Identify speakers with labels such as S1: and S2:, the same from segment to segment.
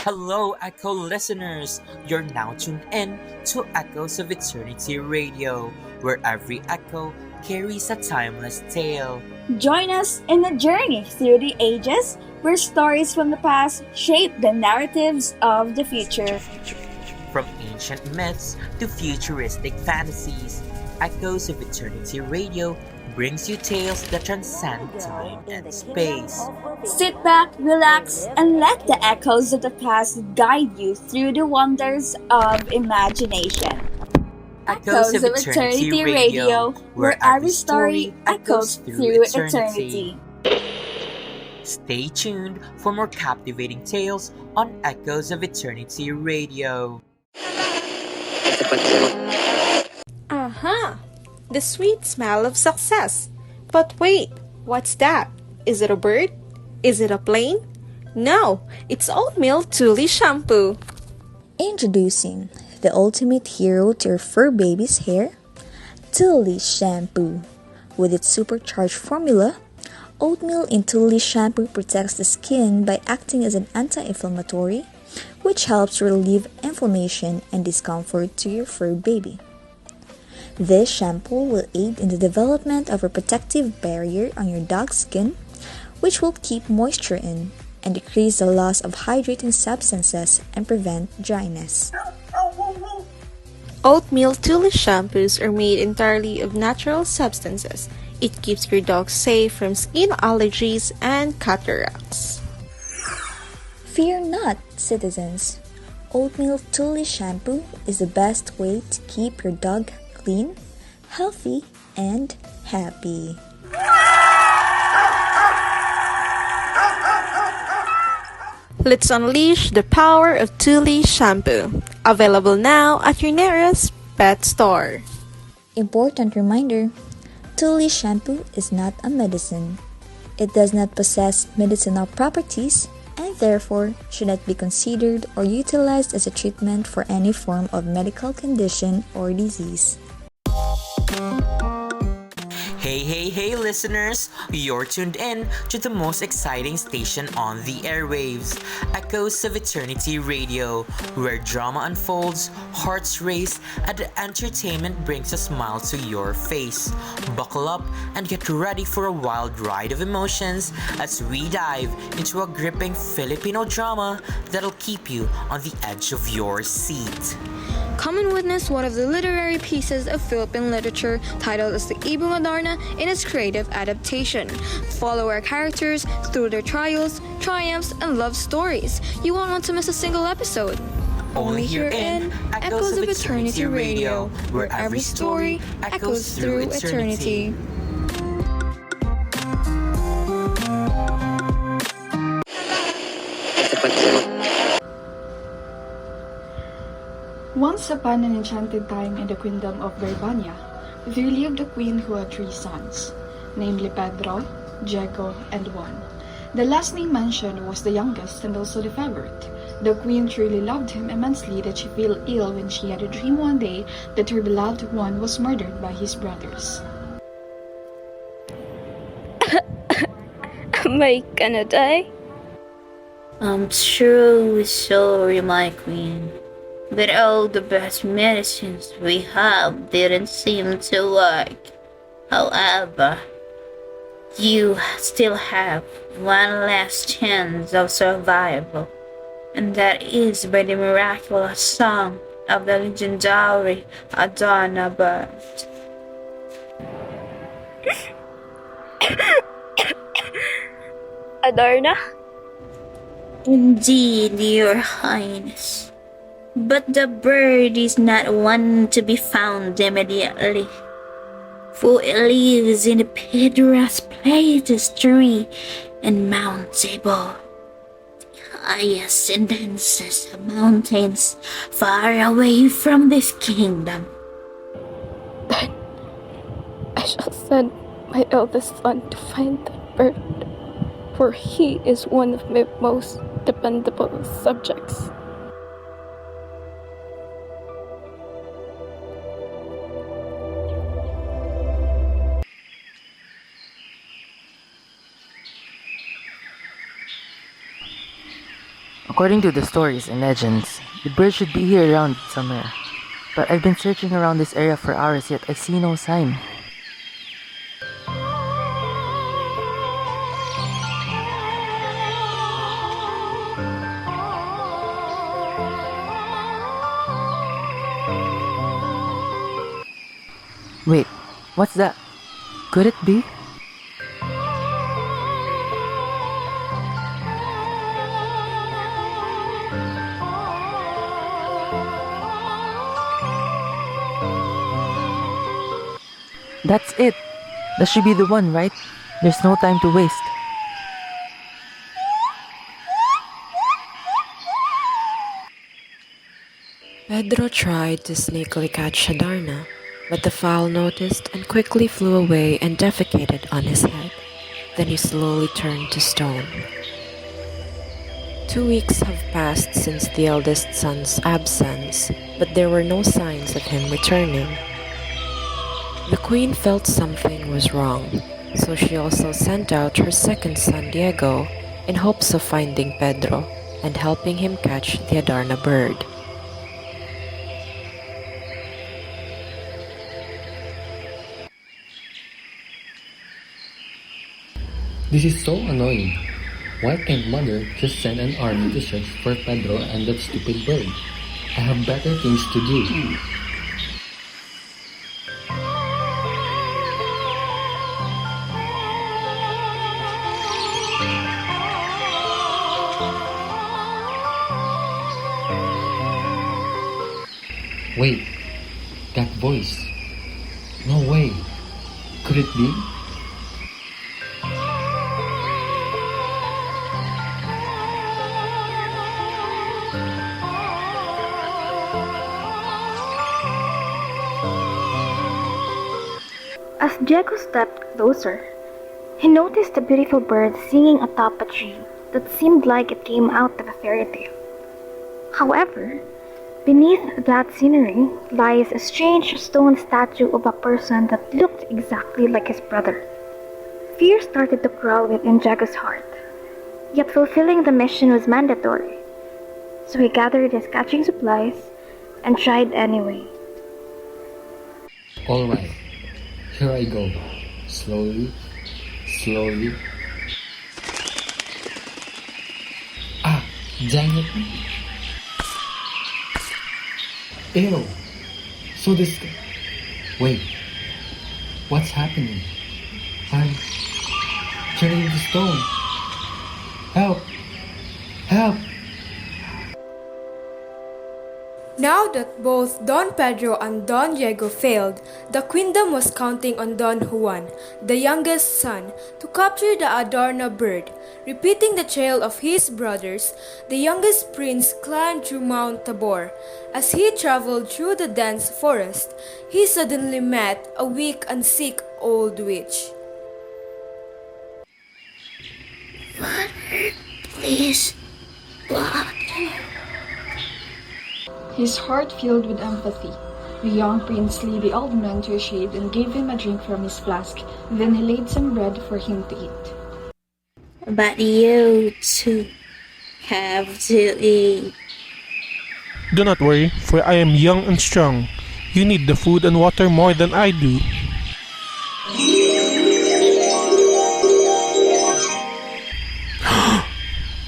S1: Hello, Echo listeners! You're now tuned in to Echoes of Eternity Radio, where every echo carries a timeless tale.
S2: Join us in a journey through the ages where stories from the past shape the narratives of the future.
S1: From ancient myths to futuristic fantasies, Echoes of Eternity Radio brings you tales that transcend time and space.
S2: Sit back, relax, and let the echoes of the past guide you through the wonders of imagination.
S1: Echoes of Eternity Radio, where every story echoes through eternity. Stay tuned for more captivating tales on Echoes of Eternity Radio.
S3: Aha! The sweet smell of success. But wait, what's that? Is it a bird? Is it a plane? No, it's oatmeal Tuli shampoo.
S4: Introducing the ultimate hero to your fur baby's hair, Tuli shampoo. With its supercharged formula, oatmeal in Tuli shampoo protects the skin by acting as an anti-inflammatory, which helps relieve inflammation and discomfort to your fur baby. This shampoo will aid in the development of a protective barrier on your dog's skin, which will keep moisture in and decrease the loss of hydrating substances and prevent dryness.
S3: Oatmeal Tuli shampoos are made entirely of natural substances. It keeps your dog safe from skin allergies and cataracts.
S4: Fear not, citizens. Oatmeal Tuli shampoo is the best way to keep your dog clean, healthy, and happy.
S3: Let's unleash the power of Tuli shampoo. Available now at your nearest pet store.
S4: Important reminder, Tuli shampoo is not a medicine. It does not possess medicinal properties and therefore should not be considered or utilized as a treatment for any form of medical condition or disease.
S1: Hey, listeners! You're tuned in to the most exciting station on the airwaves, Echoes of Eternity Radio, where drama unfolds, hearts race, and entertainment brings a smile to your face. Buckle up and get ready for a wild ride of emotions as we dive into a gripping Filipino drama that'll keep you on the edge of your seat.
S5: Come and witness one of the literary pieces of Philippine literature titled as the Ibong Adarna in its creative adaptation. Follow our characters through their trials, triumphs, and love stories. You won't want to miss a single episode.
S1: Only here in Echoes of Eternity Radio, where every story echoes through eternity.
S6: Once upon an enchanted time in the kingdom of Barbania, there lived a queen who had 3 sons, namely Pedro, Diego, and Juan. The last name mentioned was the youngest and also the favorite. The queen truly loved him immensely that she fell ill when she had a dream one day that her beloved Juan was murdered by his brothers.
S5: Am I gonna die?
S7: I'm truly sorry, my queen. But all the best medicines we have didn't seem to work. However, you still have one last chance of survival, and that is by the miraculous song of the legendary Adarna bird.
S5: Adarna?
S7: Indeed, Your Highness. But the bird is not one to be found immediately, for it lives in the Pedras Plates tree in Mount Tabor, the highest and densest of mountains far away from this kingdom.
S5: Then I shall send my eldest son to find that bird, for he is one of my most dependable subjects.
S8: According to the stories and legends, the bird should be here around somewhere. But I've been searching around this area for hours yet I see no sign. Wait, what's that? Could it be? That's it! That should be the one, right? There's no time to waste.
S9: Pedro tried to sneakily catch Shadarna, but the fowl noticed and quickly flew away and defecated on his head. Then he slowly turned to stone. 2 weeks have passed since the eldest son's absence, but there were no signs of him returning. The queen felt something was wrong, so she also sent out her second son Diego in hopes of finding Pedro and helping him catch the Adarna bird.
S10: This is so annoying. Why can't mother just send an army to search for Pedro and that stupid bird? I have better things to do. Wait, that voice. No way. Could it be?
S11: As Diego stepped closer, he noticed a beautiful bird singing atop a tree that seemed like it came out of a fairy tale. However, beneath that scenery lies a strange stone statue of a person that looked exactly like his brother. Fear started to crawl within Diego's heart, yet fulfilling the mission was mandatory, so he gathered his catching supplies and tried anyway.
S10: Alright, here I go. Slowly, slowly. Ah, dang it. Ew, so Wait, what's happening? I'm turning into stone. Help! Help!
S12: Now that both Don Pedro and Don Diego failed, the queendom was counting on Don Juan, the youngest son, to capture the Adarna bird. Repeating the trail of his brothers, the youngest prince climbed through Mount Tabor. As he traveled through the dense forest, he suddenly met a weak and sick old witch.
S7: Water, please. Water.
S6: His heart filled with empathy. The young prince led the old man to a shade and gave him a drink from his flask. Then he laid some bread for him to eat.
S7: But you too have to eat.
S13: Do not worry, for I am young and strong. You need the food and water more than I do.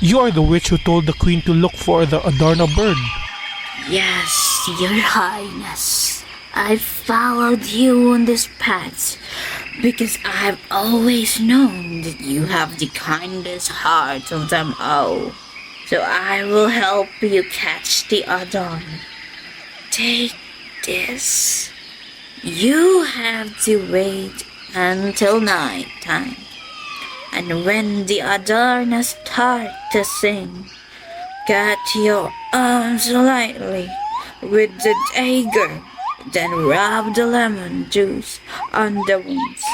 S13: You are the witch who told the queen to look for the Adarna bird.
S7: Yes, your highness. I followed you on this path because I've always known that you have the kindest heart of them all. So I will help you catch the Adarna. Take this. You have to wait until night time. And when the Adarna start to sing, cut your arms lightly with the dagger, then rub the lemon juice on the wounds.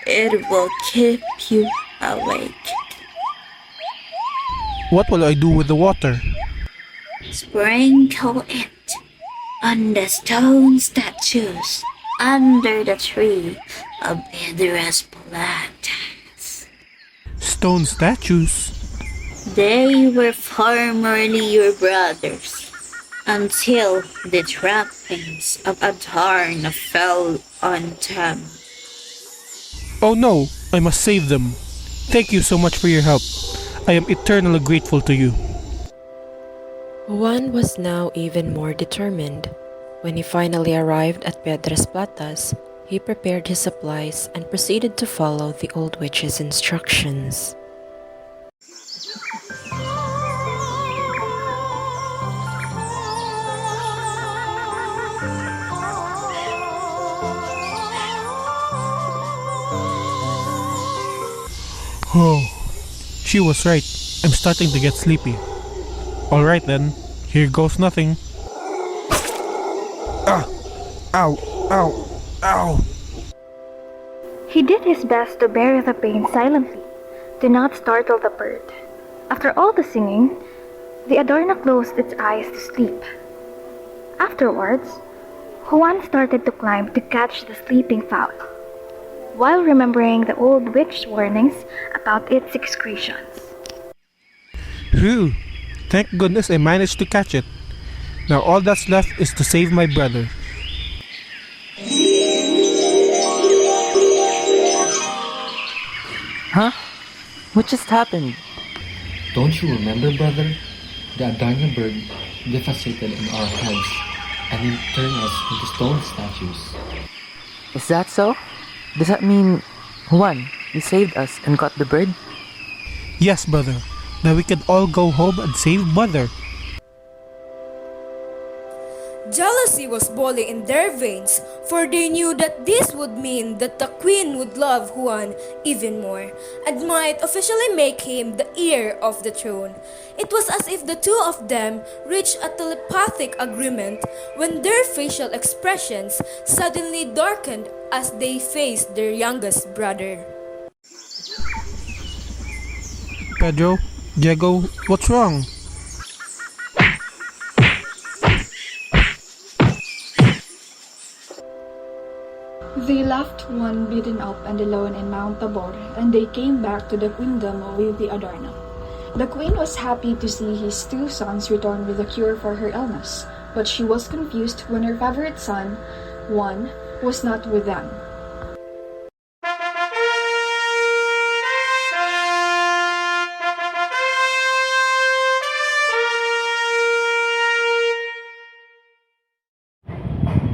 S7: It will keep you awake.
S13: What will I do with the water?
S7: Sprinkle it on the stone statues under the tree of Idris plantains.
S13: Stone statues?
S7: They were formerly your brothers, until the trappings of Adarna fell on them.
S13: Oh no, I must save them. Thank you so much for your help. I am eternally grateful to you.
S9: Juan was now even more determined. When he finally arrived at Piedras Platas, he prepared his supplies and proceeded to follow the old witch's instructions.
S13: Oh, she was right. I'm starting to get sleepy. Alright then, here goes nothing. Ah! Ow! Ow! Ow!
S11: He did his best to bear the pain silently, to not startle the bird. After all the singing, the Adorna closed its eyes to sleep. Afterwards, Juan started to climb to catch the sleeping fowl, while remembering the old witch's warnings about its excretions.
S13: Phew! Thank goodness I managed to catch it. Now all that's left is to save my brother.
S8: Huh? What just happened?
S10: Don't you remember, brother? The Adarna bird devastated in our heads and it turned us into stone statues.
S8: Is that so? Does that mean, Juan, you saved us and got the bird?
S13: Yes, brother. Now we can all go home and save mother.
S12: Jealousy was boiling in their veins, for they knew that this would mean that the queen would love Juan even more, and might officially make him the heir of the throne. It was as if the two of them reached a telepathic agreement when their facial expressions suddenly darkened as they faced their youngest brother.
S13: Pedro, Diego, what's wrong?
S6: They left Juan beaten up and alone in Mount Tabor, and they came back to the queendom with the Adarna. The queen was happy to see his two sons return with a cure for her illness, but she was confused when her favorite son, Juan, was not with them.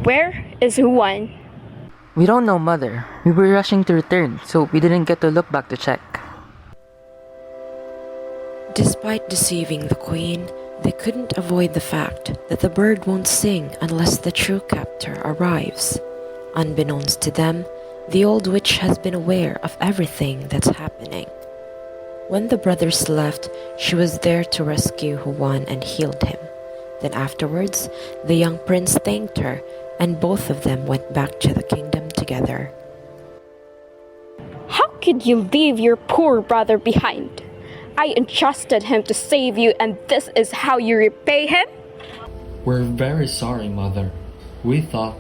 S14: Where is Juan?
S8: We don't know, Mother. We were rushing to return, so we didn't get to look back to check.
S9: Despite deceiving the queen, they couldn't avoid the fact that the bird won't sing unless the true captor arrives. Unbeknownst to them, the old witch has been aware of everything that's happening. When the brothers left, she was there to rescue Juan and healed him. Then afterwards, the young prince thanked her, and both of them went back to the kingdom together.
S14: How could you leave your poor brother behind? I entrusted him to save you, and this is how you repay him?
S10: We're very sorry, Mother. We thought...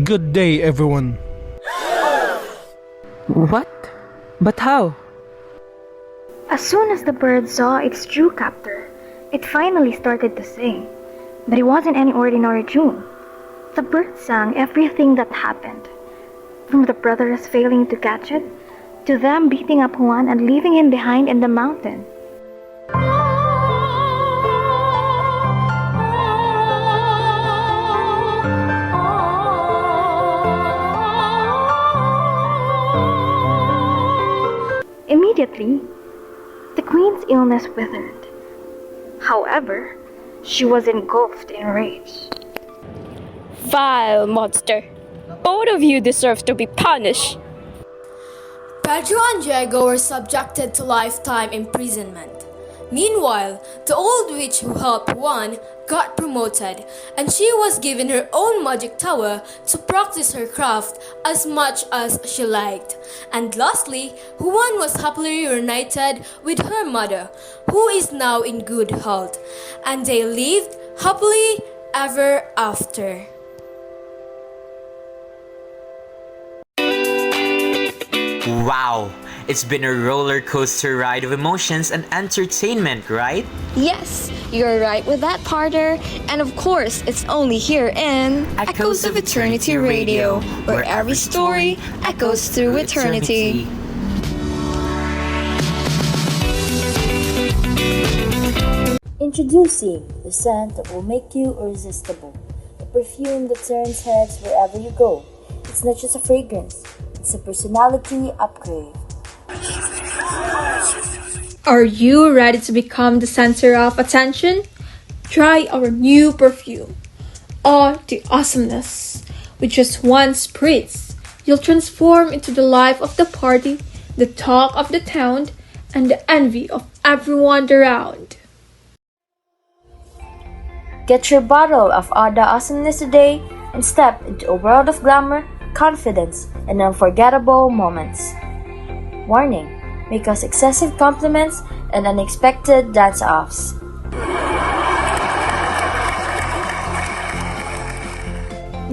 S13: Good day, everyone.
S8: What? But how?
S11: As soon as the bird saw its true captor, it finally started to sing. But it wasn't any ordinary tune. The bird sang everything that happened, from the brothers failing to catch it, to them beating up Juan and leaving him behind in the mountain. Immediately, the queen's illness withered. However, she was engulfed in rage.
S14: Vile monster! Both of you deserve to be punished!
S12: Pedro and Diego were subjected to lifetime imprisonment. Meanwhile, the old witch who helped Juan got promoted, and she was given her own magic tower to practice her craft as much as she liked. And lastly, Juan was happily reunited with her mother, who is now in good health, and they lived happily ever after.
S1: Wow! It's been a roller coaster ride of emotions and entertainment, right?
S5: Yes, you're right with that, partner. And of course, it's only here in
S1: Echoes of Eternity Radio,
S5: where every story echoes through eternity.
S15: Introducing the scent that will make you irresistible. The perfume that turns heads wherever you go. It's not just a fragrance, it's a personality upgrade.
S12: Are you ready to become the center of attention? Try our new perfume. Oh, the awesomeness! With just one spritz, you'll transform into the life of the party, the talk of the town, and the envy of everyone around.
S15: Get your bottle of Odd Awesomeness today and step into a world of glamour, confidence, and unforgettable moments. Warning: may cause excessive compliments and unexpected dance-offs.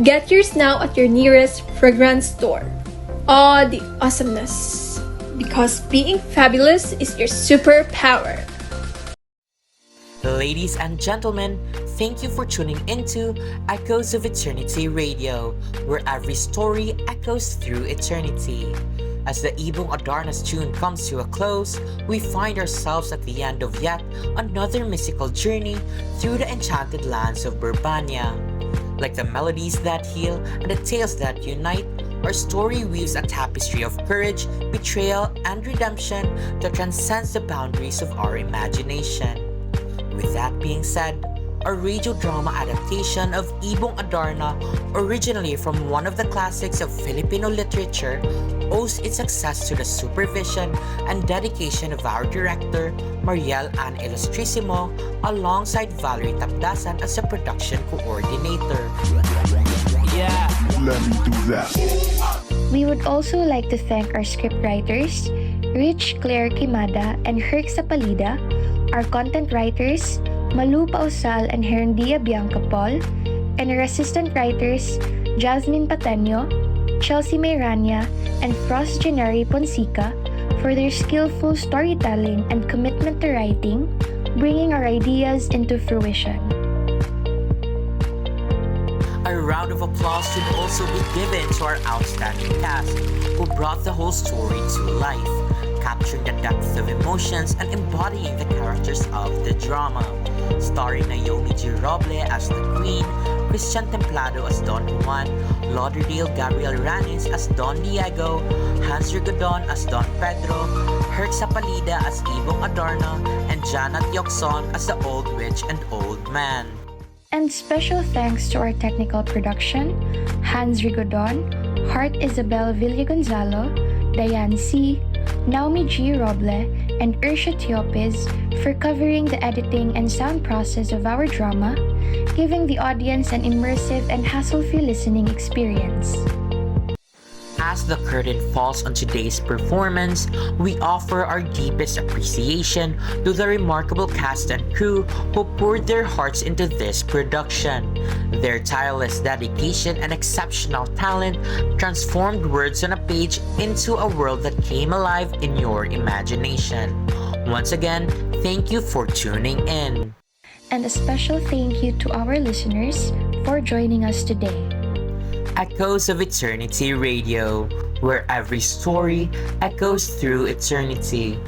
S12: Get yours now at your nearest fragrance store. Oh, the awesomeness! Because being fabulous is your superpower.
S1: Ladies and gentlemen, thank you for tuning into Echoes of Eternity Radio, where every story echoes through eternity. As the Ibong Adarna's tune comes to a close, we find ourselves at the end of yet another mystical journey through the enchanted lands of Burbania. Like the melodies that heal and the tales that unite, our story weaves a tapestry of courage, betrayal, and redemption that transcends the boundaries of our imagination. With that being said, a radio drama adaptation of Ibong Adarna, originally from one of the classics of Filipino literature, owes its success to the supervision and dedication of our director, Mariel Ann Illustrissimo, alongside Valerie Tapdasan as a production coordinator.
S16: Yeah, let me do that.
S11: We would also like to thank our scriptwriters, Rich Claire Quimada and Herc Sapalida, our content writers, Malu Pausal and Herendia Bianca Paul, and our assistant writers, Jasmine Patenio, Chelsea Mayrania, and Frost Gennari Ponsica for their skillful storytelling and commitment to writing, bringing our ideas into fruition.
S1: A round of applause should also be given to our outstanding cast, who brought the whole story to life, capturing the depth of emotions and embodying the characters of the drama. Starring Naomi G. Roble as the Queen, Christian Templado as Don Juan, Lauderdale Gabriel Ranis as Don Diego, Hans Rigodon as Don Pedro, Herc Sapalida as Ibong Adarna, and Janat Yokson as the Old Witch and Old Man.
S11: And special thanks to our technical production, Hans Rigodon, Heart Isabel Villagonzalo, Diane C., Naomi G. Roble, and Ursha Tiopes for covering the editing and sound process of our drama, giving the audience an immersive and hassle-free listening experience.
S1: As the curtain falls on today's performance, we offer our deepest appreciation to the remarkable cast and crew who poured their hearts into this production. Their tireless dedication and exceptional talent transformed words on a page into a world that came alive in your imagination. Once again, thank you for tuning in.
S11: And a special thank you to our listeners for joining us today.
S1: Echoes of Eternity Radio, where every story echoes through eternity.